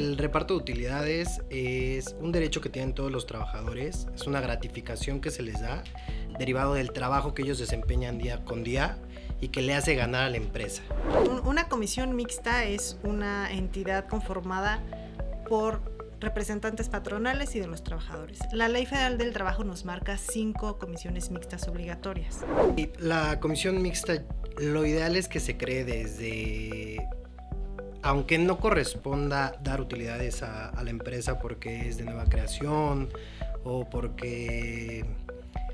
El reparto de utilidades es un derecho que tienen todos los trabajadores, es una gratificación que se les da derivado del trabajo que ellos desempeñan día con día y que le hace ganar a la empresa. Una comisión mixta es una entidad conformada por representantes patronales y de los trabajadores. La Ley Federal del Trabajo nos marca 5 comisiones mixtas obligatorias. Y la comisión mixta, lo ideal es que se cree aunque no corresponda dar utilidades a la empresa porque es de nueva creación o porque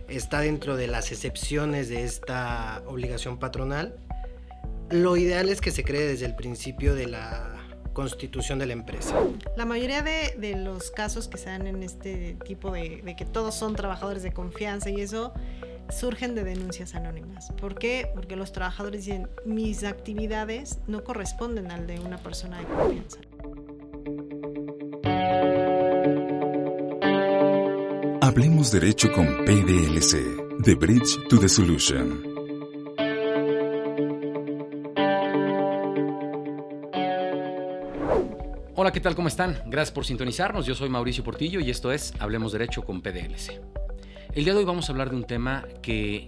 está dentro de las excepciones de esta obligación patronal, lo ideal es que se cree desde el principio de la constitución de la empresa. La mayoría de los casos que se dan en este tipo de que todos son trabajadores de confianza y eso, surgen de denuncias anónimas. ¿Por qué? Porque los trabajadores dicen, mis actividades no corresponden al de una persona de confianza. Hablemos Derecho con PDLC, The Bridge to the Solution. Hola, ¿qué tal? ¿Cómo están? Gracias por sintonizarnos. Yo soy Mauricio Portillo y esto es Hablemos Derecho con PDLC. El día de hoy vamos a hablar de un tema que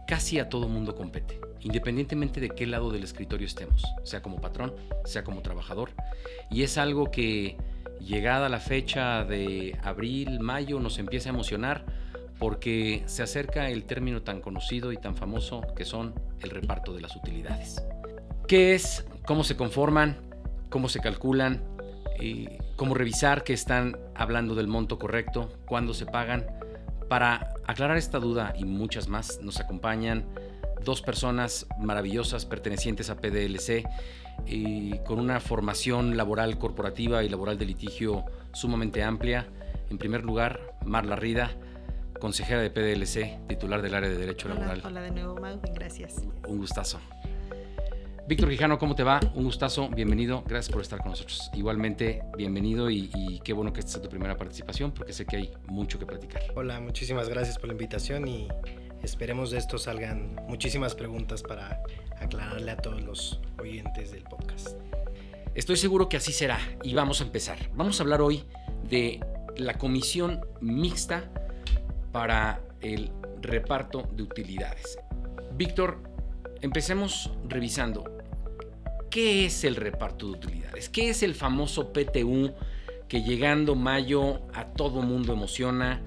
casi a todo mundo compete, independientemente de qué lado del escritorio estemos, sea como patrón, sea como trabajador. Y es algo que, llegada la fecha de abril, mayo, nos empieza a emocionar porque se acerca el término tan conocido y tan famoso que son el reparto de las utilidades. ¿Qué es? ¿Cómo se conforman? ¿Cómo se calculan? ¿Cómo revisar que están hablando del monto correcto? ¿Cuándo se pagan? Para aclarar esta duda y muchas más, nos acompañan dos personas maravillosas pertenecientes a PDLC con una formación laboral corporativa y laboral de litigio sumamente amplia. En primer lugar, Marla Rida, consejera de PDLC, titular del área de Derecho Laboral. Hola de nuevo, Mau, gracias. Un gustazo. Víctor Quijano, ¿cómo te va? Un gustazo, bienvenido, gracias por estar con nosotros. Igualmente, bienvenido y qué bueno que esta sea tu primera participación porque sé que hay mucho que platicar. Hola, muchísimas gracias por la invitación y esperemos de esto salgan muchísimas preguntas para aclararle a todos los oyentes del podcast. Estoy seguro que así será y vamos a empezar. Vamos a hablar hoy de la comisión mixta para el reparto de utilidades. Víctor, empecemos revisando. ¿Qué es el reparto de utilidades? ¿Qué es el famoso PTU que llegando mayo a todo mundo emociona,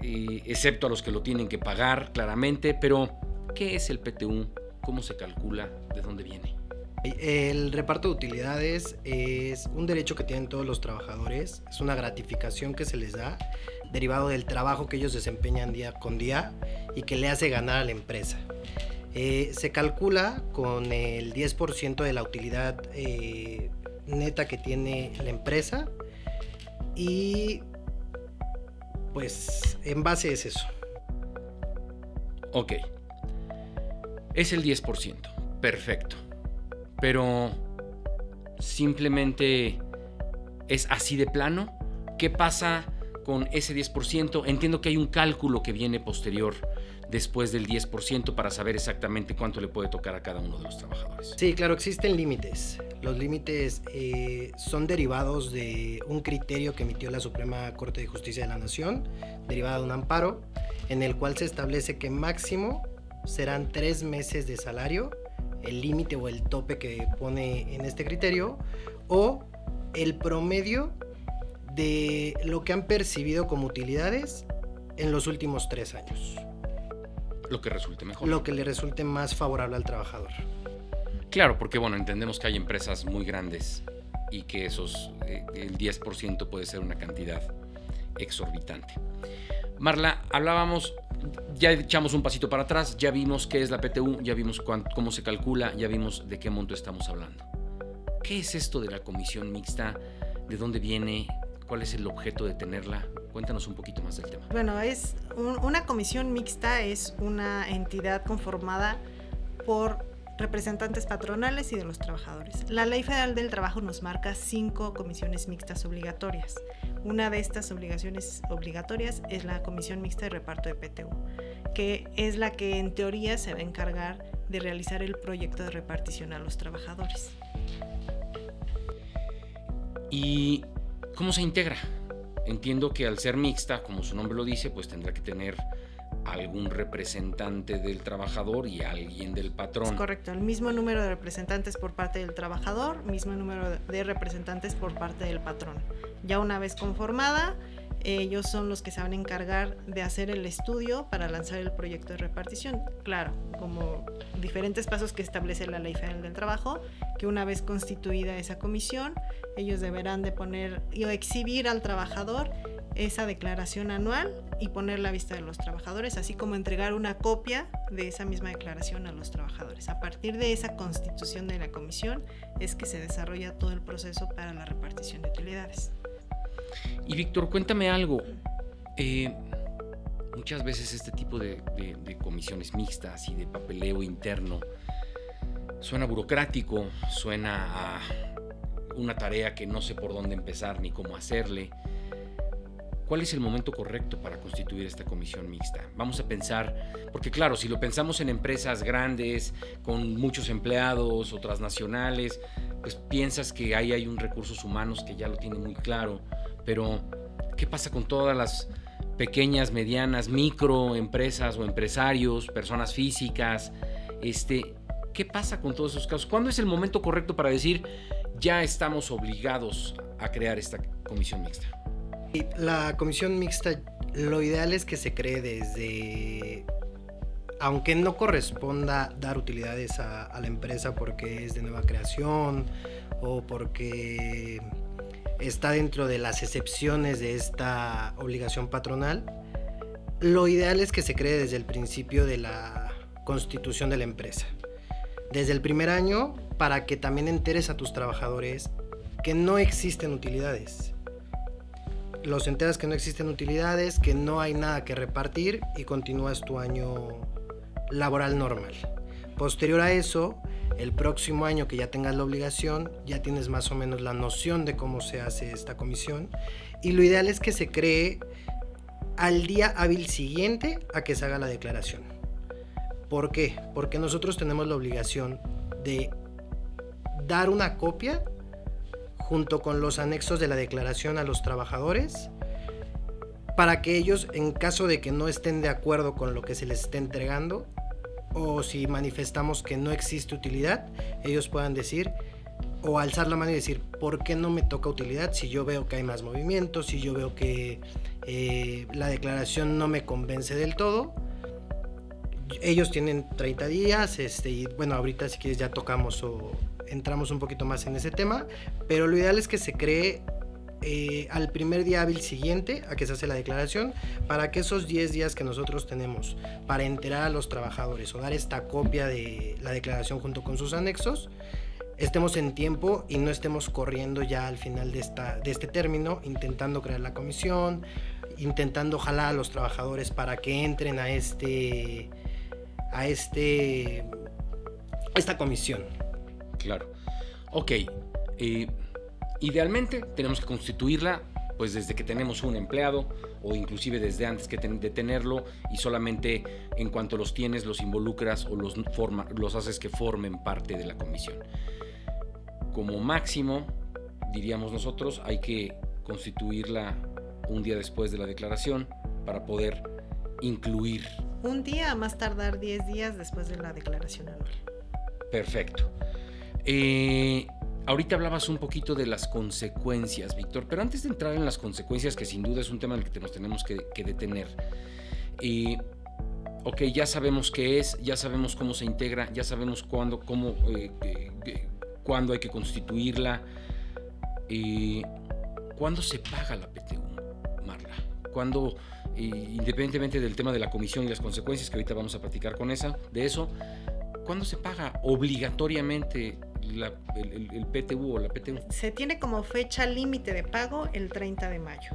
excepto a los que lo tienen que pagar claramente? Pero, ¿qué es el PTU? ¿Cómo se calcula? ¿De dónde viene? El reparto de utilidades es un derecho que tienen todos los trabajadores, es una gratificación que se les da derivado del trabajo que ellos desempeñan día con día y que le hace ganar a la empresa. Se calcula con el 10% de la utilidad neta que tiene la empresa y pues en base es eso. Ok, es el 10%, perfecto, pero simplemente es así de plano. ¿Qué pasa con ese 10%? Entiendo que hay un cálculo que viene posterior después del 10% para saber exactamente cuánto le puede tocar a cada uno de los trabajadores. Sí, claro, existen límites. Los límites son derivados de un criterio que emitió la Suprema Corte de Justicia de la Nación, derivado de un amparo, en el cual se establece que máximo serán 3 meses de salario, el límite o el tope que pone en este criterio, o el promedio de lo que han percibido como utilidades en los últimos 3 años. Lo que resulte mejor. Lo que le resulte más favorable al trabajador. Claro, porque bueno, entendemos que hay empresas muy grandes y que el 10% puede ser una cantidad exorbitante. Marla, hablábamos, ya echamos un pasito para atrás, ya vimos qué es la PTU, ya vimos cómo se calcula, ya vimos de qué monto estamos hablando. ¿Qué es esto de la comisión mixta? ¿De dónde viene? ¿Cuál es el objeto de tenerla? Cuéntanos un poquito más del tema. Bueno, una comisión mixta es una entidad conformada por representantes patronales y de los trabajadores. La Ley Federal del Trabajo nos marca 5 comisiones mixtas obligatorias. Una de estas obligaciones obligatorias es la comisión mixta de reparto de PTU, que es la que en teoría se va a encargar de realizar el proyecto de repartición a los trabajadores. ¿Y cómo se integra? Entiendo que al ser mixta, como su nombre lo dice, pues tendrá que tener algún representante del trabajador y alguien del patrón. Es correcto, el mismo número de representantes por parte del trabajador, mismo número de representantes por parte del patrón. Ya una vez conformada, ellos son los que se van a encargar de hacer el estudio para lanzar el proyecto de repartición. Claro, como diferentes pasos que establece la Ley Federal del Trabajo, que una vez constituida esa comisión, ellos deberán de poner o exhibir al trabajador esa declaración anual y ponerla a vista de los trabajadores, así como entregar una copia de esa misma declaración a los trabajadores. A partir de esa constitución de la comisión es que se desarrolla todo el proceso para la repartición de utilidades. Y Víctor, cuéntame algo. Muchas veces este tipo de comisiones mixtas y de papeleo interno suena burocrático, suena a una tarea que no sé por dónde empezar ni cómo hacerle. ¿Cuál es el momento correcto para constituir esta comisión mixta? Vamos a pensar, porque claro, si lo pensamos en empresas grandes, con muchos empleados o transnacionales, pues piensas que ahí hay un recursos humanos que ya lo tiene muy claro, pero ¿qué pasa con todas las pequeñas, medianas, microempresas o empresarios, personas físicas? ¿Qué pasa con todos esos casos? ¿Cuándo es el momento correcto para decir ya estamos obligados a crear esta comisión mixta? La comisión mixta, lo ideal es que se cree desde, aunque no corresponda dar utilidades a la empresa porque es de nueva creación o porque está dentro de las excepciones de esta obligación patronal, lo ideal es que se cree desde el principio de la constitución de la empresa. Desde el primer año, para que también enteres a tus trabajadores que no existen utilidades. Los enteras que no existen utilidades, que no hay nada que repartir y continúas tu año laboral normal. Posterior a eso, el próximo año que ya tengas la obligación, ya tienes más o menos la noción de cómo se hace esta comisión y lo ideal es que se cree al día hábil siguiente a que se haga la declaración. ¿Por qué? Porque nosotros tenemos la obligación de dar una copia junto con los anexos de la declaración a los trabajadores para que ellos, en caso de que no estén de acuerdo con lo que se les esté entregando o si manifestamos que no existe utilidad, ellos puedan decir o alzar la mano y decir ¿por qué no me toca utilidad si yo veo que hay más movimiento, si yo veo que la declaración no me convence del todo? Ellos tienen 30 días y bueno, ahorita si quieres ya tocamos o entramos un poquito más en ese tema, pero lo ideal es que se cree al primer día hábil siguiente a que se hace la declaración para que esos 10 días que nosotros tenemos para enterar a los trabajadores o dar esta copia de la declaración junto con sus anexos, estemos en tiempo y no estemos corriendo ya al final de este término, intentando crear la comisión, intentando jalar a los trabajadores para que entren a esta comisión. Claro. Ok. Idealmente tenemos que constituirla pues desde que tenemos un empleado o inclusive desde antes de tenerlo y solamente en cuanto los tienes los involucras o los haces que formen parte de la comisión. Como máximo, diríamos nosotros, hay que constituirla un día después de la declaración para poder incluir. Un día, a más tardar 10 días después de la declaración anual. Perfecto. Ahorita hablabas un poquito de las consecuencias, Víctor, pero antes de entrar en las consecuencias, que sin duda es un tema en el que nos tenemos que detener. Ok, ya sabemos qué es, ya sabemos cómo se integra, ya sabemos cuándo hay que constituirla. ¿Cuándo se paga la PTU, Marla? ¿Cuándo, independientemente del tema de la comisión y las consecuencias, que ahorita vamos a platicar de eso, ¿cuándo se paga obligatoriamente el PTU o la PTU? Se tiene como fecha límite de pago el 30 de mayo.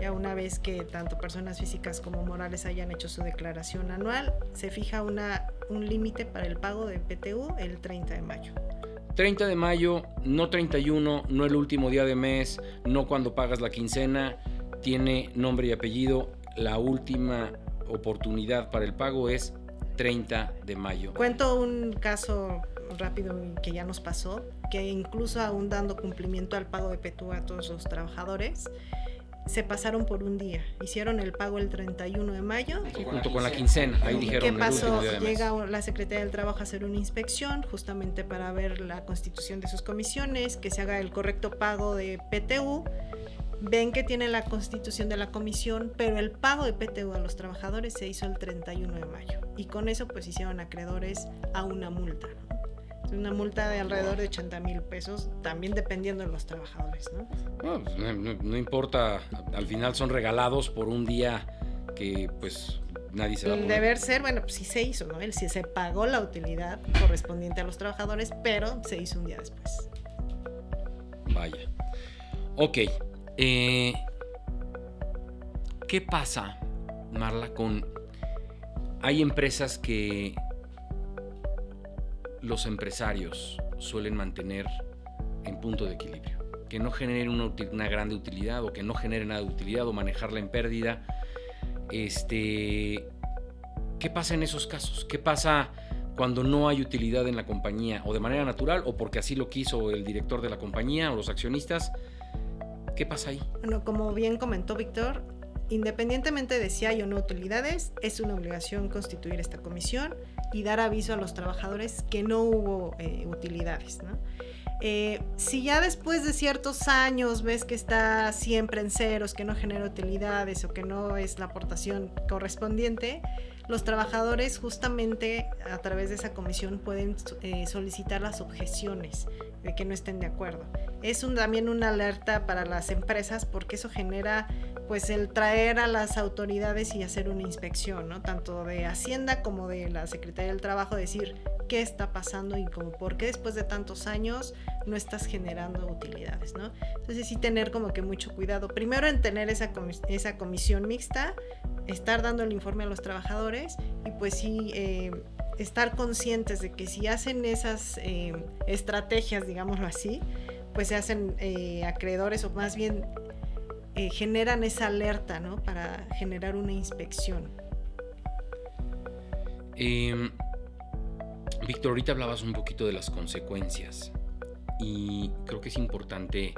Ya una vez que tanto personas físicas como morales hayan hecho su declaración anual, se fija un límite para el pago de PTU el 30 de mayo. 30 de mayo, no 31, no el último día de mes, no cuando pagas la quincena, tiene nombre y apellido. La última oportunidad para el pago es 30 de mayo. Cuento un caso rápido que ya nos pasó, que incluso aún dando cumplimiento al pago de PTU a todos los trabajadores, se pasaron por un día. Hicieron el pago el 31 de mayo. Sí, junto con la quincena, ahí dijeron ¿Qué el pasó? último día de mes. Llega la Secretaría del Trabajo a hacer una inspección justamente para ver la constitución de sus comisiones, que se haga el correcto pago de PTU. Ven que tiene la constitución de la comisión, pero el pago de PTU a los trabajadores se hizo el 31 de mayo. Y con eso pues hicieron acreedores a una multa, ¿no? Una multa de alrededor de 80,000 pesos, también dependiendo de los trabajadores, ¿no? No, pues, no importa, al final son regalados por un día que pues nadie se va a El poner. deber ser, bueno, pues sí se hizo, ¿no? Sí se pagó la utilidad correspondiente a los trabajadores, pero se hizo un día después. Vaya. Ok. ¿Qué pasa, Marla, con... Hay empresas que los empresarios suelen mantener en punto de equilibrio, que no generen una grande utilidad o que no generen nada de utilidad o manejarla en pérdida. ¿Qué pasa en esos casos? ¿Qué pasa cuando no hay utilidad en la compañía o de manera natural o porque así lo quiso el director de la compañía o los accionistas? ¿Qué pasa ahí? Bueno, como bien comentó Víctor, independientemente de si hay o no utilidades, es una obligación constituir esta comisión y dar aviso a los trabajadores que no hubo utilidades, ¿no? Si ya después de ciertos años ves que está siempre en ceros, que no genera utilidades o que no es la aportación correspondiente, los trabajadores justamente a través de esa comisión pueden solicitar las objeciones de que no estén de acuerdo. Es también una alerta para las empresas porque eso genera pues el traer a las autoridades y hacer una inspección, ¿no? Tanto de Hacienda como de la Secretaría del Trabajo, decir qué está pasando y como por qué después de tantos años no estás generando utilidades, ¿no? Entonces sí tener como que mucho cuidado. Primero en tener esa comisión mixta, estar dando el informe a los trabajadores y pues sí estar conscientes de que si hacen esas estrategias, digámoslo así, pues se hacen acreedores o más bien generan esa alerta, ¿no? Para generar una inspección. Víctor, ahorita hablabas un poquito de las consecuencias y creo que es importante,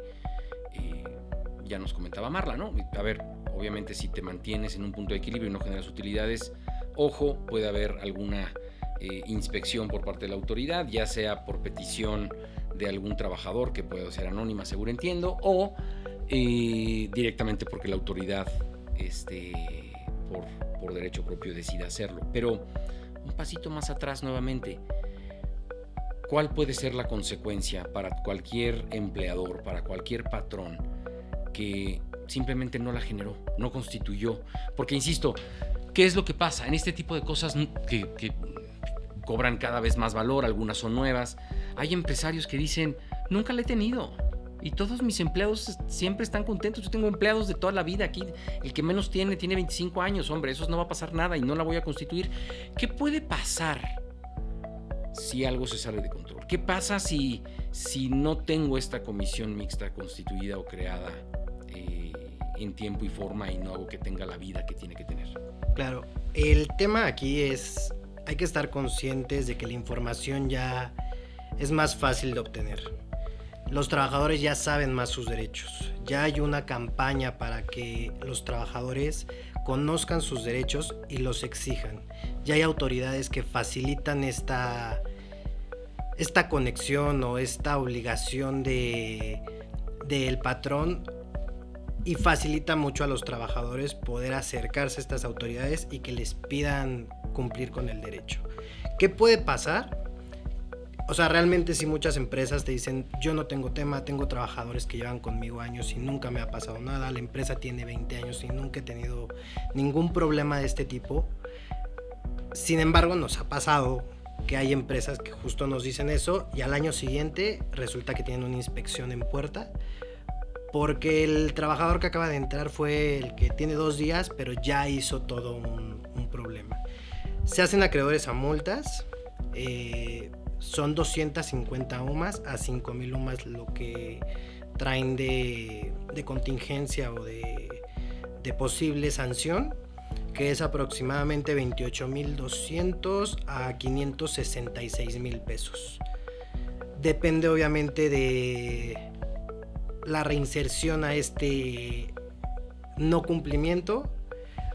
ya nos comentaba Marla, ¿no? A ver, obviamente si te mantienes en un punto de equilibrio y no generas utilidades, ojo, puede haber alguna inspección por parte de la autoridad, ya sea por petición de algún trabajador que pueda ser anónima, seguro entiendo, o directamente porque la autoridad por derecho propio decida hacerlo. Pero un pasito más atrás nuevamente, ¿cuál puede ser la consecuencia para cualquier empleador, para cualquier patrón que simplemente no la generó, no constituyó? Porque insisto, ¿qué es lo que pasa en este tipo de cosas que cobran cada vez más valor? Algunas son nuevas. Hay empresarios que dicen, nunca la he tenido y todos mis empleados siempre están contentos. Yo tengo empleados de toda la vida aquí. El que menos tiene 25 años, hombre, eso no va a pasar nada y no la voy a constituir. ¿Qué puede pasar si algo se sale de control? ¿Qué pasa si no tengo esta comisión mixta constituida o creada en tiempo y forma y no hago que tenga la vida que tiene que tener? Claro, el tema aquí es, hay que estar conscientes de que la información ya es más fácil de obtener. Los trabajadores ya saben más sus derechos. Ya hay una campaña para que los trabajadores conozcan sus derechos y los exijan. Ya hay autoridades que facilitan esta conexión o esta obligación del patrón y facilita mucho a los trabajadores poder acercarse a estas autoridades y que les pidan cumplir con el derecho. ¿Qué puede pasar? O sea, realmente si muchas empresas te dicen, yo no tengo tema, tengo trabajadores que llevan conmigo años y nunca me ha pasado nada, la empresa tiene 20 años y nunca he tenido ningún problema de este tipo. Sin embargo, nos ha pasado que hay empresas que justo nos dicen eso y al año siguiente resulta que tienen una inspección en puerta porque el trabajador que acaba de entrar fue el que tiene 2 días, pero ya hizo todo un problema. Se hacen acreedores a multas, son 250 UMAS a 5,000 UMAS lo que traen de contingencia o de posible sanción, que es aproximadamente 28,200 a 566,000 pesos. depende obviamente de la reinserción a este no cumplimiento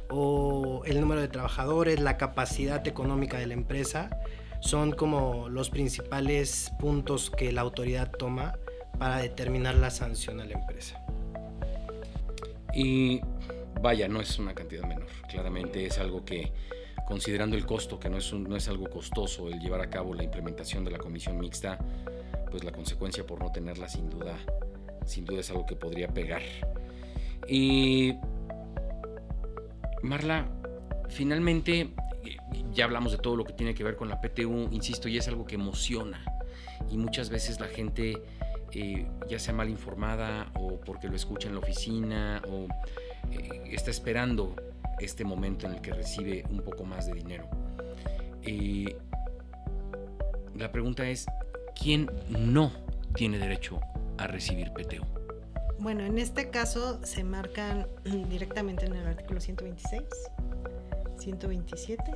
o el número de trabajadores, la capacidad económica de la empresa, son como los principales puntos que la autoridad toma para determinar la sanción a la empresa. Y vaya, no es una cantidad menor, claramente es algo que, considerando el costo, que no es algo costoso el llevar a cabo la implementación de la comisión mixta, pues la consecuencia por no tenerla sin duda es algo que podría pegar. Y Marla, finalmente ya hablamos de todo lo que tiene que ver con la PTU, insisto, y es algo que emociona, y muchas veces la gente, ya sea mal informada o porque lo escucha en la oficina o está esperando este momento en el que recibe un poco más de dinero. La pregunta es, ¿quién no tiene derecho a recibir PTU? Bueno, en este caso se marcan directamente en el artículo 126, 127,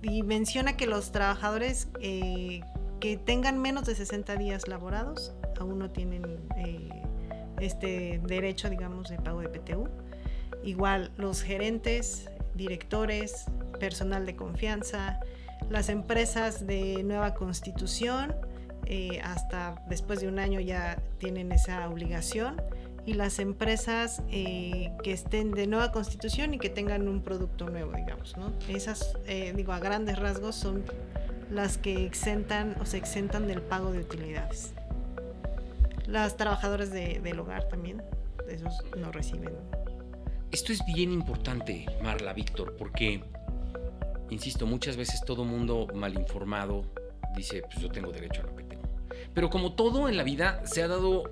y menciona que los trabajadores que tengan menos de 60 días laborados aún no tienen este derecho, digamos, de pago de PTU. Igual los gerentes, directores, personal de confianza, las empresas de nueva constitución, hasta después de un año ya tienen esa obligación, y las empresas que estén de nueva constitución y que tengan un producto nuevo, digamos, ¿no? Esas, a grandes rasgos, son las que exentan o se exentan del pago de utilidades. Las trabajadoras del hogar también, esos no reciben. Esto es bien importante, Marla, Víctor, porque, insisto, muchas veces todo mundo mal informado dice, pues yo tengo derecho a la PTU. Pero como todo en la vida, se ha dado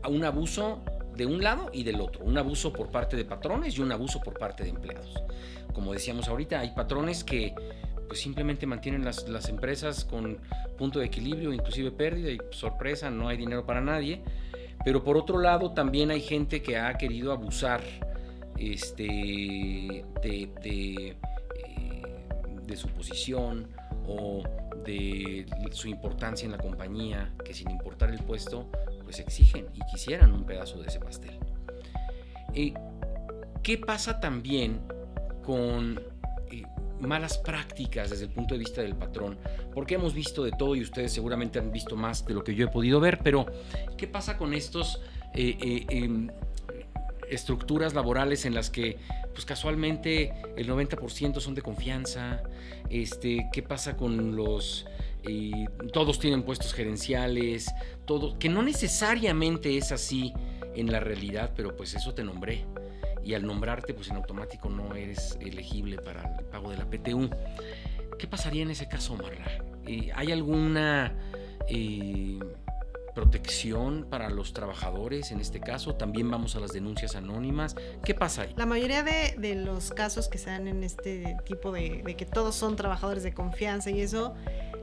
a un abuso de un lado y del otro. Un abuso por parte de patrones y un abuso por parte de empleados. Como decíamos ahorita, hay patrones que pues simplemente mantienen las empresas con punto de equilibrio, inclusive pérdida, y sorpresa, no hay dinero para nadie. Pero por otro lado, también hay gente que ha querido abusar de su posición o de su importancia en la compañía, que sin importar el puesto, pues exigen y quisieran un pedazo de ese pastel. ¿Qué pasa también con malas prácticas desde el punto de vista del patrón? Porque hemos visto de todo y ustedes seguramente han visto más de lo que yo he podido ver, pero ¿qué pasa con estos estructuras laborales en las que pues casualmente el 90% son de confianza? ¿Qué pasa con los todos tienen puestos gerenciales, todo, que no necesariamente es así en la realidad, pero pues eso te nombré, y al nombrarte pues en automático no eres elegible para el pago de la PTU? ¿Qué pasaría en ese caso, Marla? ¿Hay alguna protección para los trabajadores en este caso? ¿También vamos a las denuncias anónimas? ¿Qué pasa ahí? La mayoría de los casos que se dan en este tipo de que todos son trabajadores de confianza y eso,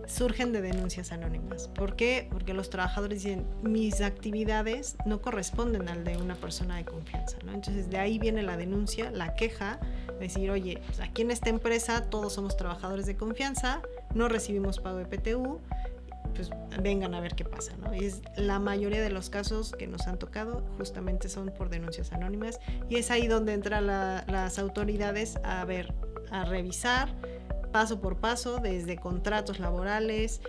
surgen de denuncias anónimas. ¿Por qué? Porque los trabajadores dicen, mis actividades no corresponden al de una persona de confianza, ¿no? Entonces de ahí viene la denuncia, la queja, decir, oye, pues aquí en esta empresa todos somos trabajadores de confianza, no recibimos pago de PTU, pues vengan a ver qué pasa, ¿no? Y es la mayoría de los casos que nos han tocado justamente son por denuncias anónimas, y es ahí donde entran las autoridades a revisar paso por paso, desde contratos laborales,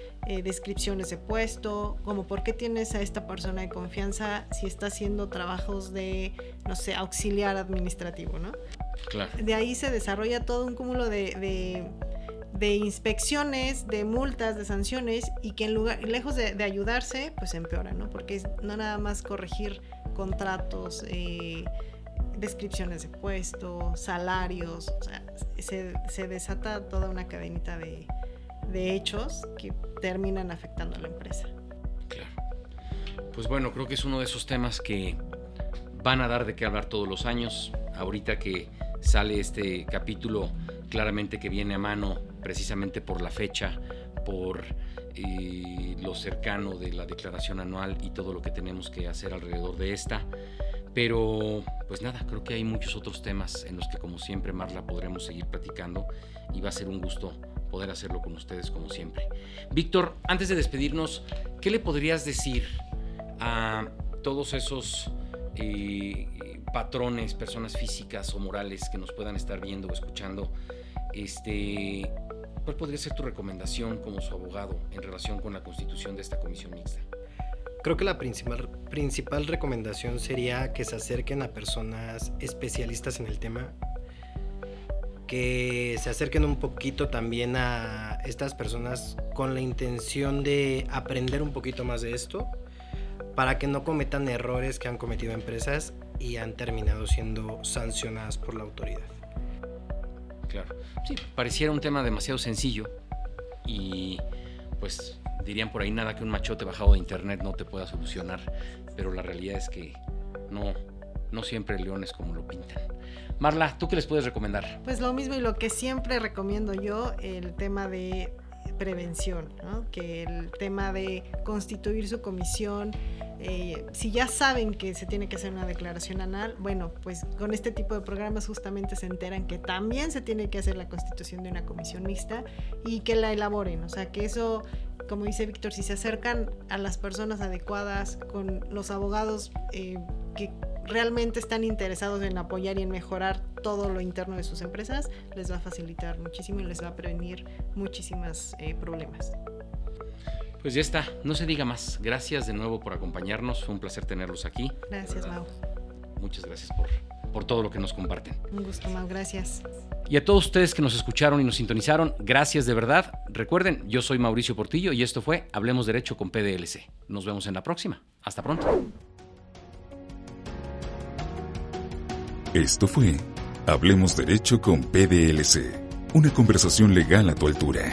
descripciones de puesto, como por qué tienes a esta persona de confianza si está haciendo trabajos de, no sé, auxiliar administrativo, ¿no? Claro. De ahí se desarrolla todo un cúmulo de inspecciones, de multas, de sanciones, y que lejos de ayudarse, pues empeora, ¿no? Porque no nada más corregir contratos, descripciones de puesto, salarios, o sea, se desata toda una cadenita de hechos que terminan afectando a la empresa. Claro. Pues bueno, creo que es uno de esos temas que van a dar de qué hablar todos los años. Ahorita que sale este capítulo, claramente que viene a mano precisamente por la fecha, por lo cercano de la declaración anual y todo lo que tenemos que hacer alrededor de esta. Pero pues nada, creo que hay muchos otros temas en los que, como siempre, Marla, podremos seguir platicando, y va a ser un gusto poder hacerlo con ustedes como siempre. Víctor, antes de despedirnos, ¿qué le podrías decir a todos esos patrones, personas físicas o morales que nos puedan estar viendo o escuchando? ¿Cuál podría ser tu recomendación como su abogado en relación con la constitución de esta comisión mixta? Creo que la principal recomendación sería que se acerquen a personas especialistas en el tema, que se acerquen un poquito también a estas personas con la intención de aprender un poquito más de esto, para que no cometan errores que han cometido empresas y han terminado siendo sancionadas por la autoridad. Claro. Sí, pareciera un tema demasiado sencillo y pues dirían por ahí nada que un machote bajado de internet no te pueda solucionar, pero la realidad es que no siempre el león es como lo pintan. Marla, ¿tú qué les puedes recomendar? Pues lo mismo y lo que siempre recomiendo yo, el tema de prevención, ¿no? Que el tema de constituir su comisión, si ya saben que se tiene que hacer una declaración anual, bueno, pues con este tipo de programas justamente se enteran que también se tiene que hacer la constitución de una comisión mixta y que la elaboren, o sea, que eso, como dice Víctor, si se acercan a las personas adecuadas, con los abogados que realmente están interesados en apoyar y en mejorar todo lo interno de sus empresas, les va a facilitar muchísimo y les va a prevenir muchísimos problemas. Pues ya está, no se diga más. Gracias de nuevo por acompañarnos, fue un placer tenerlos aquí. Gracias, Mau. Muchas gracias por todo lo que nos comparten. Un gusto, Mau, gracias. Y a todos ustedes que nos escucharon y nos sintonizaron, gracias de verdad. Recuerden, yo soy Mauricio Portillo y esto fue Hablemos Derecho con PDLC. Nos vemos en la próxima. Hasta pronto. Esto fue Hablemos Derecho con PDLC, una conversación legal a tu altura.